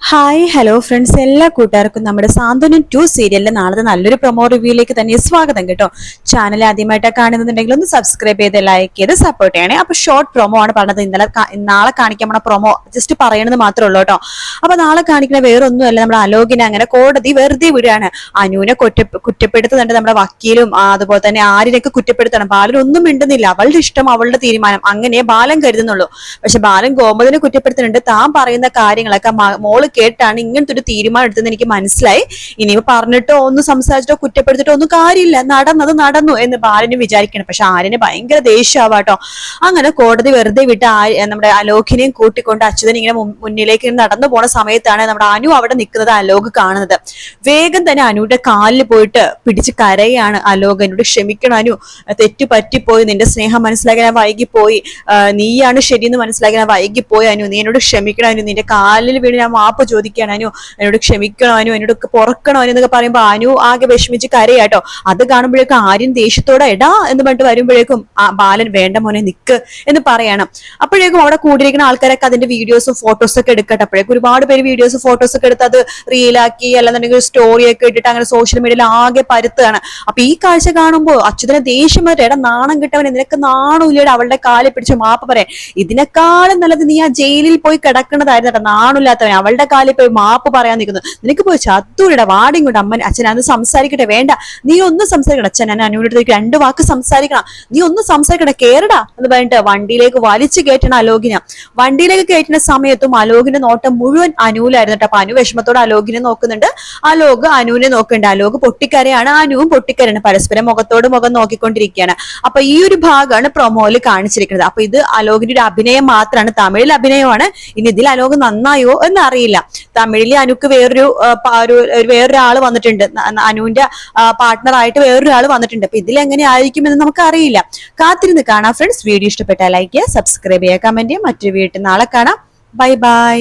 Hi hello friends, എല്ലാ കൂട്ടുകാർക്കും നമ്മുടെ സാന്ത്വനം 2 സീരിയലിലെ നാളത്തെ നല്ലൊരു പ്രൊമോ റിവ്യൂയിലേക്ക് തന്നെ സ്വാഗതം കേട്ടോ. ചാനൽ ആദ്യമായിട്ടാണ് കാണുന്നുണ്ടെങ്കിൽ ഒന്ന് സബ്സ്ക്രൈബ് ചെയ്ത് ലൈക്ക് ചെയ്ത് സപ്പോർട്ട് ചെയ്യണേ. അപ്പൊ ഷോർട്ട് പ്രൊമോ ആണ് പറഞ്ഞത്. നാളെ കാണിക്കാൻ പോണ പ്രൊമോ ജസ്റ്റ് പറയണത് മാത്രമേ ഉള്ളൂ കേട്ടോ. അപ്പൊ നാളെ കാണിക്കുന്ന വേറെ ഒന്നുമല്ല, നമ്മുടെ അലോകിനെ അങ്ങനെ കോടതി വെറുതെ വിടുകയാണ്. അനുവിനെ കുറ്റപ്പെടുത്തുന്നുണ്ട് നമ്മുടെ വക്കീലും, അതുപോലെ തന്നെ ആരിനൊക്കെ കുറ്റപ്പെടുത്തണം. ബാലൻ ഒന്നും മിണ്ടുന്നില്ല. അവളുടെ ഇഷ്ടം, അവളുടെ തീരുമാനം, അങ്ങനെ ബാലൻ കരുതുന്നുള്ളൂ. പക്ഷെ ബാലൻ ഗോമതിനെ കുറ്റപ്പെടുത്തുന്നുണ്ട്. താൻ പറയുന്ന കാര്യങ്ങളൊക്കെ മോള് കേട്ടാണ് ഇങ്ങനത്തെ ഒരു തീരുമാനം എടുത്തെന്ന് എനിക്ക് മനസ്സിലായി. ഇനി പറഞ്ഞിട്ടോ ഒന്ന് സംസാരിച്ചിട്ടോ കുറ്റപ്പെടുത്തിട്ടോ ഒന്നും കാര്യമില്ല, നടന്നു എന്ന് ബാലന് വിചാരിക്കണം. പക്ഷെ ആര്യന് ഭയങ്കര ദേഷ്യമാവാട്ടോ. അങ്ങനെ കോടതി വെറുതെ വിട്ട് നമ്മുടെ അലോകിനെയും കൂട്ടിക്കൊണ്ട് അച്യുതൻ ഇങ്ങനെ മുന്നിലേക്ക് നടന്നു പോണ സമയത്താണ് നമ്മുടെ അനു അവിടെ നിൽക്കുന്നത് അലോക് കാണുന്നത്. വേഗം തന്നെ അനുവിന്റെ കാലിൽ പോയിട്ട് പിടിച്ച് കരയാണ് അലോക്. എന്നോട് ക്ഷമിക്കണം അനു, തെറ്റു പറ്റിപ്പോയി, നിന്റെ സ്നേഹം മനസ്സിലാക്കാൻ ഞാൻ വൈകിപ്പോയി, നീയാണ് ശരിയെന്ന് മനസ്സിലാക്കാൻ ഞാൻ വൈകിപ്പോയി അനു, നീ എന്നോട് ക്ഷമിക്കണം അനു, നിന്റെ കാലിൽ വീണ് ഞാൻ മാപ്പ് ചോദിക്കണം അനു, എന്നോട് ക്ഷമിക്കണം അനു, എന്നോട് പൊറക്കണം അനു എന്നൊക്കെ പറയുമ്പോ അനു ആകെ വിഷമിച്ച് കരയാട്ടോ. അത് കാണുമ്പോഴേക്കും ആര്യൻ ദേഷ്യത്തോടെ എടാ എന്ന് പറഞ്ഞിട്ട് വരുമ്പോഴേക്കും ബാലൻ വേണ്ട മോനെ നിക്ക് എന്ന് പറയണം. അപ്പോഴേക്കും അവിടെ കൂടിയിരിക്കുന്ന ആൾക്കാരൊക്കെ അതിന്റെ വീഡിയോസും ഫോട്ടോസും ഒക്കെ എടുക്കട്ടെ. അപ്പോഴേക്കും ഒരുപാട് പേര് വീഡിയോസും ഫോട്ടോസ് ഒക്കെ എടുത്ത് അത് റീലാക്കി അല്ലെന്നുണ്ടെങ്കിൽ സ്റ്റോറി ഒക്കെ ഇട്ടിട്ട് അങ്ങനെ സോഷ്യൽ മീഡിയയിൽ ആകെ പരുത്തുകയാണ്. അപ്പൊ ഈ കാഴ്ച കാണുമ്പോൾ അച്യുതനെ ദേഷ്യം വരട്ടെ, എടാ നാണം കിട്ടവൻ, നിനക്ക് നാണമില്ലയുടെ അവളുടെ കാലിൽ പിടിച്ച് മാപ്പ് പറയാൻ. ഇതിനേക്കാളും നല്ലത് നീ ആ ജയിലിൽ പോയി കിടക്കുന്നതായിരുന്നു കേട്ടോ, നാണില്ലാത്തവൻ. അവളുടെ കാലിൽ പോയി മാപ്പ് പറയാൻ നിൽക്കുന്നു. നിനക്ക് പോയി ചത്തൂരിടെ വാടിയും കൊണ്ട് അമ്മൻ അച്ഛൻ അന്ന് സംസാരിക്കട്ടെ. വേണ്ട, നീ ഒന്ന് സംസാരിക്കണം അച്ഛൻ, ഞാൻ അനുവിന്റെ 2 വാക്ക് സംസാരിക്കണം, നീ ഒന്ന് സംസാരിക്കട്ടെ, കേറടാ എന്ന് പറഞ്ഞിട്ട് വണ്ടിയിലേക്ക് വലിച്ചു കയറ്റണം അലോകിനെ. വണ്ടിയിലേക്ക് കയറ്റുന്ന സമയത്തും അലോകിന്റെ നോട്ടം മുഴുവൻ അനുവിലായിരുന്നു കേട്ടോ. അപ്പൊ അനു വിഷമത്തോടെ അലോകിനെ നോക്കുന്നുണ്ട്, അലോക് അനുവിനെ നോക്കുന്നുണ്ട്. അലോക് പൊട്ടിക്കരയാണ്, അനുവും പൊട്ടിക്കരയാണ്. പരസ്പരം മുഖത്തോട് മുഖം നോക്കിക്കൊണ്ടിരിക്കുകയാണ്. അപ്പൊ ഈ ഒരു ഭാഗമാണ് പ്രൊമോയിൽ കാണിച്ചിരിക്കുന്നത്. അപ്പൊ ഇത് അലോകിന്റെ ഒരു അഭിനയം മാത്രമാണ്, തമിഴിൽ അഭിനയമാണ്. ഇനി ഇതിൽ അലോക് നന്നായോ എന്ന് അറിയില്ല. തമിഴിലെ അനുക്ക് വേറൊരാള് വന്നിട്ടുണ്ട്, അനുവിന്റെ പാർട്ട്ണർ ആയിട്ട് വേറൊരാൾ വന്നിട്ടുണ്ട്. അപ്പൊ ഇതിൽ എങ്ങനെ ആയിരിക്കും എന്ന് നമുക്ക് അറിയില്ല. കാത്തിരുന്ന് കാണാം ഫ്രണ്ട്സ്. വീഡിയോ ഇഷ്ടപ്പെട്ടാൽ ലൈക്ക് ചെയ്യുക, സബ്സ്ക്രൈബ് ചെയ്യുക, കമന്റ് ചെയ്യുക. മറ്റൊരു വീട്ടിൽ നാളെ കാണാം. Bye bye.